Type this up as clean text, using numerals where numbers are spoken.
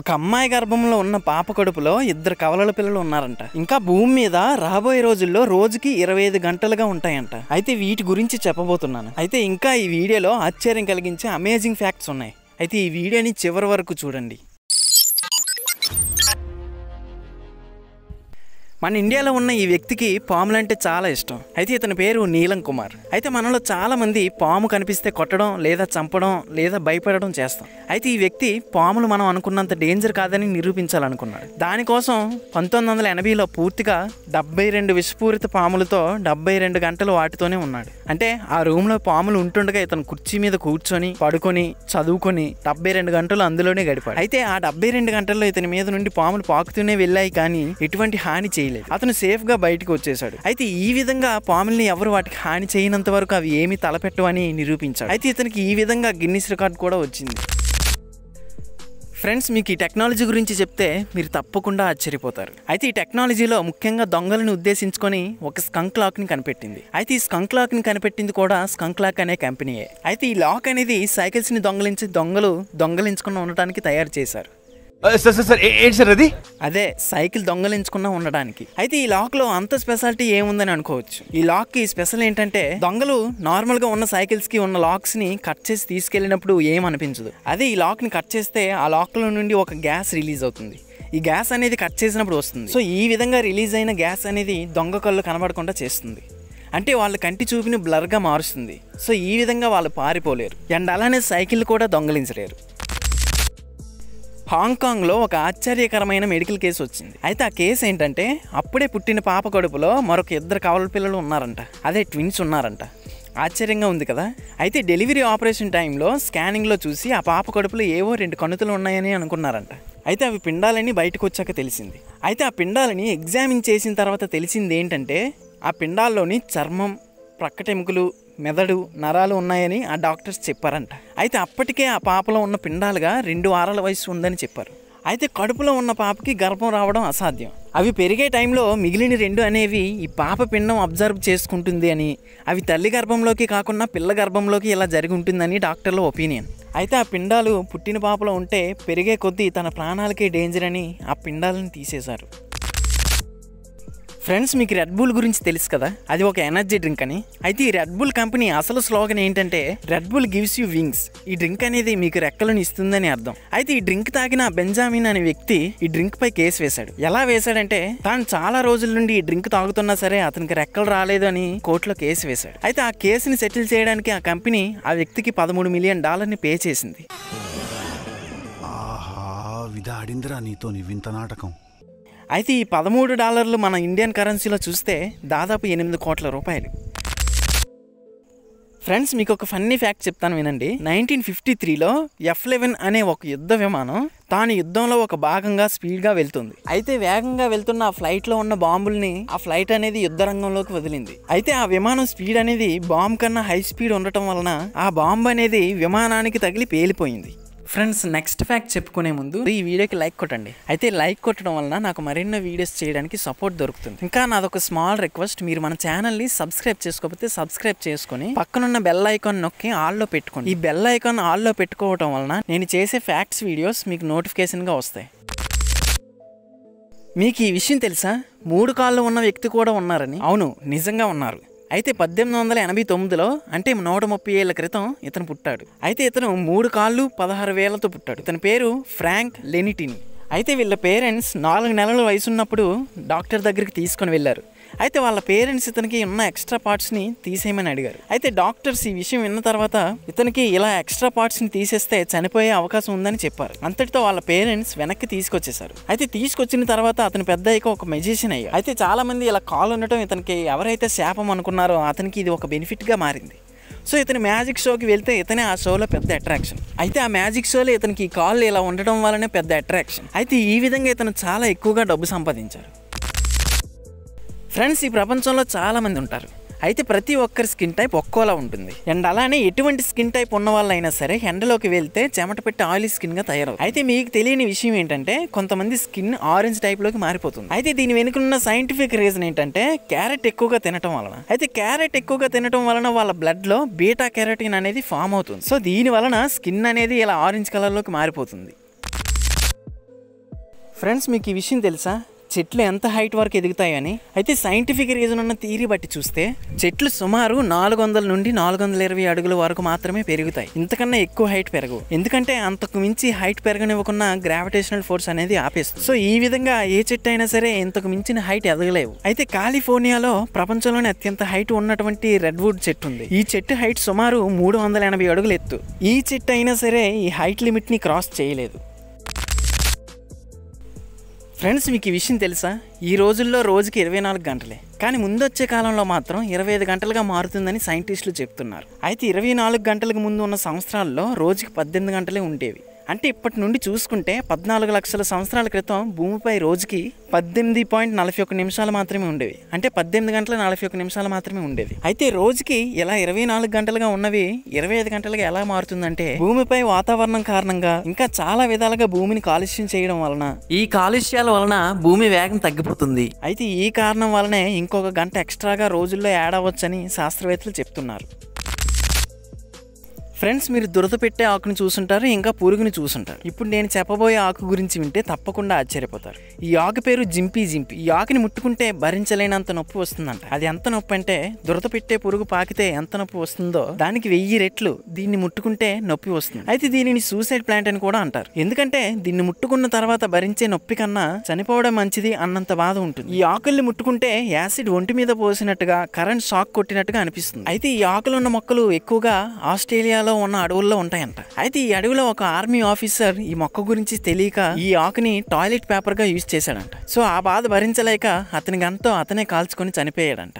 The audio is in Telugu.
ఒక అమ్మాయి గర్భంలో ఉన్న పాప కడుపులో 2 కవలల పిల్లలు ఉన్నారంట. ఇంకా భూమి మీద రాబోయే రోజుల్లో రోజుకి 25 గంటలుగా ఉంటాయంట. అయితే వీటి గురించి చెప్పబోతున్నాను. అయితే ఇంకా ఈ వీడియోలో ఆశ్చర్యం కలిగించే అమేజింగ్ ఫ్యాక్ట్స్ ఉన్నాయి. అయితే ఈ వీడియోని చివరి వరకు చూడండి. మన ఇండియాలో ఉన్న ఈ వ్యక్తికి పాములంటే చాలా ఇష్టం. అయితే ఇతని పేరు నీలం కుమార్. అయితే మనలో చాలా మంది పాము కనిపిస్తే కొట్టడం లేదా చంపడం లేదా భయపడడం చేస్తాం. అయితే ఈ వ్యక్తి పాములు మనం అనుకున్నంత డేంజర్ కాదని నిరూపించాలనుకున్నాడు. దానికోసం 1980లో పూర్తిగా 72 విషపూరిత పాములతో 72 గంటలు వాటితోనే ఉన్నాడు. అంటే ఆ రూమ్ లో పాములు ఉంటుండగా ఇతను కుర్చీ మీద కూర్చొని పడుకొని చదువుకొని 72 గంటలు అందులోనే గడిపాడు. అయితే ఆ 72 గంటల్లో ఇతని మీద నుండి పాములు పాకుతూనే వెళ్ళాయి, కానీ ఎటువంటి హాని చేయలేదు. అతను సేఫ్ గా బయటకు వచ్చేసాడు. అయితే ఈ విధంగా పాముల్ని ఎవరు వాటికి హాని చేయనంత వరకు అవి ఏమీ తలపెట్టవని నిరూపించాడు. అయితే ఇతనికి ఈ విధంగా గిన్నిస్ రికార్డ్ కూడా వచ్చింది. ఫ్రెండ్స్, మీకు ఈ టెక్నాలజీ గురించి చెప్తే మీరు తప్పకుండా ఆశ్చర్యపోతారు. అయితే ఈ టెక్నాలజీలో ముఖ్యంగా దొంగలను ఉద్దేశించుకొని ఒక స్కంక్ లాక్ ని కనిపెట్టింది. అయితే ఈ స్కంక్ లాక్ ని కనిపెట్టింది కూడా స్కంక్ లాక్ అనే కంపెనీయే. అయితే ఈ లాక్ అనేది సైకిల్స్ ని దొంగలించి దొంగలు దొంగలించుకుని ఉండటానికి తయారు చేశారు. అదే సైకిల్ దొంగలించుకున్నా ఉండడానికి. అయితే ఈ లాక్ లో అంత స్పెషాలిటీ ఏముందని అనుకోవచ్చు. ఈ లాక్ కి స్పెషల్ ఏంటంటే దొంగలు నార్మల్ గా ఉన్న సైకిల్స్ కి ఉన్న లాక్స్ ని కట్ చేసి తీసుకెళ్ళినప్పుడు ఏమనిపించదు. అదే ఈ లాక్ ని కట్ చేస్తే ఆ లాక్ లో నుండి ఒక గ్యాస్ రిలీజ్ అవుతుంది. ఈ గ్యాస్ అనేది కట్ చేసినప్పుడు వస్తుంది. సో ఈ విధంగా రిలీజ్ అయిన గ్యాస్ అనేది దొంగ కళ్ళు కనబడకుండా చేస్తుంది. అంటే వాళ్ళ కంటి చూపుని బ్లర్ గా మారుస్తుంది. సో ఈ విధంగా వాళ్ళు పారిపోలేరు అండ్ అలానే సైకిల్ కూడా దొంగలించలేరు. హాంకాంగ్లో ఒక ఆశ్చర్యకరమైన మెడికల్ కేసు వచ్చింది. అయితే ఆ కేసు ఏంటంటే అప్పుడే పుట్టిన పాప కడుపులో మరొక 2 కవల పిల్లలు ఉన్నారంట. అదే ట్విన్స్ ఉన్నారంట. ఆశ్చర్యంగా ఉంది కదా. అయితే డెలివరీ ఆపరేషన్ టైంలో స్కానింగ్లో చూసి ఆ పాప కడుపులో ఏవో 2 కణుతులు ఉన్నాయని అనుకున్నారంట. అయితే అవి పిండాలని బయటకు వచ్చాక తెలిసింది. అయితే ఆ పిండాలని ఎగ్జామిన్ చేసిన తర్వాత తెలిసింది ఏంటంటే ఆ పిండాల్లోని చర్మం, ప్రక్కటెముకలు, మెదడు, నరాలు ఉన్నాయని ఆ డాక్టర్స్ చెప్పారంట. అయితే అప్పటికే ఆ పాపలో ఉన్న పిండాలుగా 2 వారాల వయసు ఉందని చెప్పారు. అయితే కడుపులో ఉన్న పాపకి గర్భం రావడం అసాధ్యం. అవి పెరిగే టైంలో మిగిలిన 2 అనేవి ఈ పాప పిండం అబ్జర్వ్ చేసుకుంటుంది అని, అవి తల్లి గర్భంలోకి కాకుండా పిల్ల గర్భంలోకి ఇలా జరిగి ఉంటుందని డాక్టర్ల ఒపీనియన్. అయితే ఆ పిండాలు పుట్టిన పాపలో ఉంటే పెరిగే కొద్దీ తన ప్రాణాలకే డేంజర్ అని ఆ పిండాలను తీసేశారు. ఫ్రెండ్స్, మీకు రెడ్ బుల్ గురించి తెలుసు కదా, అది ఒక ఎనర్జీ డ్రింక్ అని. అయితే ఈ రెడ్ బుల్ కంపెనీ అసలు స్లోగన్ ఏంటంటే red bull gives you wings. ఈ డ్రింక్ అనేది మీకు రెక్కలను ఇస్తుందని అర్థం. అయితే ఈ డ్రింక్ తాగిన బెంజామిన్ అనే వ్యక్తి ఈ డ్రింక్ పై కేసు వేశాడు. ఎలా వేశాడంటే తాను చాలా రోజుల నుండి ఈ డ్రింక్ తాగుతున్నా సరే అతనికి రెక్కలు రాలేదు అని కోర్టులో కేసు వేశాడు. అయితే ఆ కేసుని సెటిల్ చేయడానికి ఆ కంపెనీ ఆ వ్యక్తికి $13 మిలియన్ పే చేసింది. అయితే ఈ $13 మన ఇండియన్ కరెన్సీలో చూస్తే దాదాపు 8 కోట్ల రూపాయలు. ఫ్రెండ్స్, మీకు ఒక ఫన్నీ ఫ్యాక్ట్ చెప్తాను వినండి. 1953లో F-11 అనే ఒక యుద్ధ విమానం తాను యుద్ధంలో ఒక భాగంగా స్పీడ్గా వెళ్తుంది. అయితే వేగంగా వెళ్తున్న ఆ ఫ్లైట్లో ఉన్న బాంబుల్ని ఆ ఫ్లైట్ అనేది యుద్ధ రంగంలోకి వదిలింది. అయితే ఆ విమానం స్పీడ్ అనేది బాంబు కన్నా హై స్పీడ్ ఉండటం వలన ఆ బాంబు అనేది విమానానికి తగిలి పేలిపోయింది. ఫ్రెండ్స్, నెక్స్ట్ ఫ్యాక్ట్ చెప్పుకునే ముందు ఈ వీడియోకి లైక్ కొట్టండి. అయితే లైక్ కొట్టడం వలన నాకు మరిన్ని వీడియోస్ చేయడానికి సపోర్ట్ దొరుకుతుంది. ఇంకా నాదొక స్మాల్ రిక్వెస్ట్, మీరు మన ఛానల్ని సబ్స్క్రైబ్ చేసుకోకపోతే సబ్స్క్రైబ్ చేసుకొని పక్కనున్న బెల్ ఐకాన్ నొక్కి ఆల్లో పెట్టుకోండి. ఈ బెల్ ఐకాన్ ఆల్లో పెట్టుకోవడం వలన నేను చేసే ఫ్యాక్ట్స్ వీడియోస్ మీకు నోటిఫికేషన్గా వస్తాయి. మీకు ఈ విషయం తెలుసా, 3 కాళ్ళు ఉన్న వ్యక్తి కూడా ఉన్నారని? అవును, నిజంగా ఉన్నారు. అయితే 1889లో అంటే 130 ఏళ్ల క్రితం ఇతను పుట్టాడు. అయితే ఇతను 3 కాళ్ళు 16 వేలతో పుట్టాడు. ఇతని పేరు ఫ్రాంక్ లెనిటిని. అయితే వీళ్ళ పేరెంట్స్ 4 నెలల వయసున్నప్పుడు డాక్టర్ దగ్గరికి తీసుకొని వెళ్ళారు. అయితే వాళ్ళ పేరెంట్స్ ఇతనికి ఉన్న ఎక్స్ట్రా పార్ట్స్ని తీసేయమని అడిగారు. అయితే డాక్టర్స్ ఈ విషయం విన్న తర్వాత ఇతనికి ఇలా ఎక్స్ట్రా పార్ట్స్ని తీసేస్తే చనిపోయే అవకాశం ఉందని చెప్పారు. అంతటితో వాళ్ళ పేరెంట్స్ వెనక్కి తీసుకొచ్చేసారు. అయితే తీసుకొచ్చిన తర్వాత అతను పెద్ద అయ్యాక ఒక మెజిషియన్ అయ్యాడు. అయితే చాలా మంది ఇలా కాళ్ళు ఉండటం ఇతనికి ఎవరైతే శాపం అనుకున్నారో అతనికి ఇది ఒక బెనిఫిట్గా మారింది. సో ఇతను మ్యాజిక్ షోకి వెళ్తే ఇతనే ఆ షోలో పెద్ద అట్రాక్షన్. అయితే ఆ మ్యాజిక్ షోలో ఇతనికి ఈ కాళ్ళు ఇలా ఉండటం వల్లనే పెద్ద అట్రాక్షన్. అయితే ఈ విధంగా ఇతను చాలా ఎక్కువగా డబ్బు సంపాదించారు. ఫ్రెండ్స్, ఈ ప్రపంచంలో చాలా మంది ఉంటారు. అయితే ప్రతి ఒక్కరి స్కిన్ టైప్ ఒక్కోలా ఉంటుంది. అండ్ అలానే ఎటువంటి స్కిన్ టైప్ ఉన్న వాళ్ళైనా సరే ఎండలోకి వెళ్తే చెమట పెట్టి ఆయిలీ స్కిన్ గా తయారవుతుంది. అయితే మీకు తెలియని విషయం ఏంటంటే కొంతమంది స్కిన్ ఆరెంజ్ టైప్ లోకి మారిపోతుంది. అయితే దీని వెనుకున్న సైంటిఫిక్ రీజన్ ఏంటంటే క్యారెట్ ఎక్కువగా తినటం వలన. అయితే క్యారెట్ ఎక్కువగా తినటం వలన వాళ్ళ బ్లడ్ లో బీటా కెరటిన్ అనేది ఫామ్ అవుతుంది. సో దీని వలన స్కిన్ అనేది ఇలా ఆరెంజ్ కలర్ లోకి మారిపోతుంది. ఫ్రెండ్స్, మీకు ఈ విషయం తెలుసా? చెట్లు ఎంత హైట్ వరకు ఎదుగుతాయని. అయితే సైంటిఫిక్ రీజన్ ఉన్న థియరీ బట్టి చూస్తే చెట్లు సుమారు 400 నుండి 420 అడుగుల వరకు మాత్రమే పెరుగుతాయి. ఇంతకన్నా ఎక్కువ హైట్ పెరగవు. ఎందుకంటే అంతకు మించి హైట్ పెరగనివ్వకుండా గ్రావిటేషనల్ ఫోర్స్ అనేది ఆపేస్తుంది. సో ఈ విధంగా ఏ చెట్టు అయినా సరే ఇంతకు మించిన హైట్ ఎదగలేవు. అయితే కాలిఫోర్నియాలో ప్రపంచంలోనే అత్యంత హైట్ ఉన్నటువంటి రెడ్వుడ్ చెట్టు ఉంది. ఈ చెట్టు హైట్ సుమారు 380 అడుగులు ఎత్తు. ఈ చెట్టు అయినా సరే ఈ హైట్ లిమిట్ ని క్రాస్ చేయలేదు. ఫ్రెండ్స్, మీకు ఈ విషయం తెలుసా? ఈ రోజుల్లో రోజుకి 24 గంటలే, కానీ ముందొచ్చే కాలంలో మాత్రం 25 గంటలుగా మారుతుందని సైంటిస్టులు చెప్తున్నారు. అయితే 24 గంటలకు ముందు ఉన్న సంవత్సరాల్లో రోజుకి 18 గంటలే ఉండేవి. అంటే ఇప్పటి నుండి చూసుకుంటే 14 లక్షల సంవత్సరాల క్రితం భూమిపై రోజుకి 18.41 నిమిషాలు మాత్రమే ఉండేవి. అంటే 18 గంటల 41 నిమిషాలు మాత్రమే ఉండేవి. అయితే రోజుకి ఇలా 24 గంటలుగా ఉన్నవి 25 గంటలుగా ఎలా మారుతుందంటే భూమిపై వాతావరణం కారణంగా ఇంకా చాలా విధాలుగా భూమిని కాలుష్యం చేయడం వలన, ఈ కాలుష్యాల వలన భూమి వేగం తగ్గిపోతుంది. అయితే ఈ కారణం వలనే ఇంకొక గంట ఎక్స్ట్రాగా రోజుల్లో యాడ్ అవ్వచ్చని శాస్త్రవేత్తలు చెప్తున్నారు. ఫ్రెండ్స్, మీరు దురద పెట్టే ఆకుని చూసుంటారు, ఇంకా పురుగుని చూసుంటారు. ఇప్పుడు నేను చెప్పబోయే ఆకు గురించి వింటే తప్పకుండా ఆశ్చర్యపోతారు. ఈ ఆకు పేరు జింపీ. ఈ ఆకుని ముట్టుకుంటే భరించలేనంత నొప్పి వస్తుందంట. అది ఎంత నొప్పి అంటే దురద పెట్టే పురుగు పాకితే ఎంత నొప్పి వస్తుందో దానికి 1000 రెట్లు దీన్ని ముట్టుకుంటే నొప్పి వస్తుంది. అయితే దీనిని సూసైడ్ ప్లాంట్ అని కూడా అంటారు. ఎందుకంటే దీన్ని ముట్టుకున్న తర్వాత భరించే నొప్పి కన్నా చనిపోవడం మంచిది అన్నంత బాధ ఉంటుంది. ఈ ఆకుల్ని ముట్టుకుంటే యాసిడ్ ఒంటి మీద పోసినట్టుగా, కరెంట్ షాక్ కొట్టినట్టుగా అనిపిస్తుంది. అయితే ఈ ఆకులు ఉన్న మొక్కలు ఎక్కువగా ఆస్ట్రేలియాలో ఉన్న అడవుల్లో ఉంటాయంట. అయితే ఈ అడవిలో ఒక ఆర్మీ ఆఫీసర్ ఈ మొక్క గురించి తెలియక ఈ ఆకుని టాయిలెట్ పేపర్ గా యూజ్ చేశాడంట. సో ఆ బాధ భరించలేక అతని గంతో అతనే కాల్చుకొని చనిపోయాడంట.